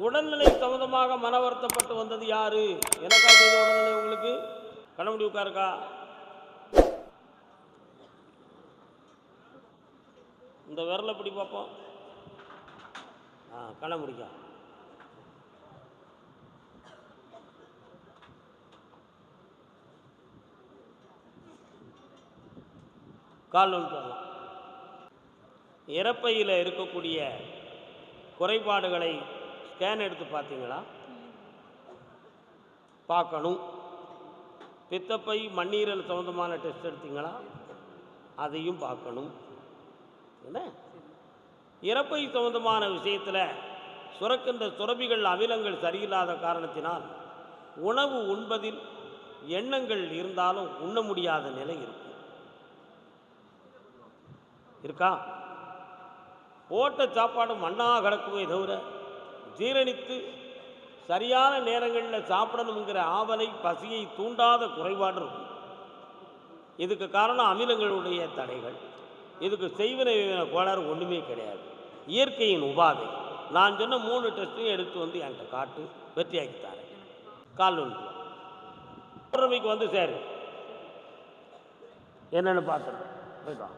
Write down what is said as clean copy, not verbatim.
உடல்நிலை சம்பந்தமாக மன வருத்தப்பட்டு வந்தது யாரு? எனக்கா செய்த உடல்நிலை உங்களுக்கு? கண்ணமுடி உட்காருக்கா? இந்த விரலை பிடி பார்ப்போம். கண்ணமுடிக்கா. கால் வரலாம். இறப்பையில் இருக்கக்கூடிய குறைபாடுகளை ஸ்கேன் எடுத்து பார்த்தீங்களா? பார்க்கணும். பித்தப்பை மண்ணீரல் சம்பந்தமான டெஸ்ட் எடுத்தீங்களா? அதையும் பார்க்கணும். என்ன இறப்பை சம்பந்தமான விஷயத்தில் சுரக்கின்ற சுரபிகள் அமிலங்கள் சரியில்லாத காரணத்தினால் உணவு உண்பதில் எண்ணங்கள் இருந்தாலும் உண்ண முடியாத நிலை இருக்கா? போட்ட சாப்பாடு மண்ணாக கிடக்குமே தவிர ஜீரணித்து சரியான நேரங்களில் சாப்பிடணுங்கிற ஆவலை பசியை தூண்டாத குறைபாடு இருக்கும். இதுக்கு காரணம் அமிலங்களுடைய தடைகள். இதுக்கு செய்வினை கோளாறு ஒன்றுமே கிடையாது. இயற்கையின் உபாதை. நான் சொன்ன 3 டெஸ்ட்டையும் எடுத்து வந்து என்கிட்ட காட்டு, வெற்றியாக்கி தரேன். கால் ஒன்று வந்து சேரு, என்னென்னு பார்த்துருக்கேன். போய்தான்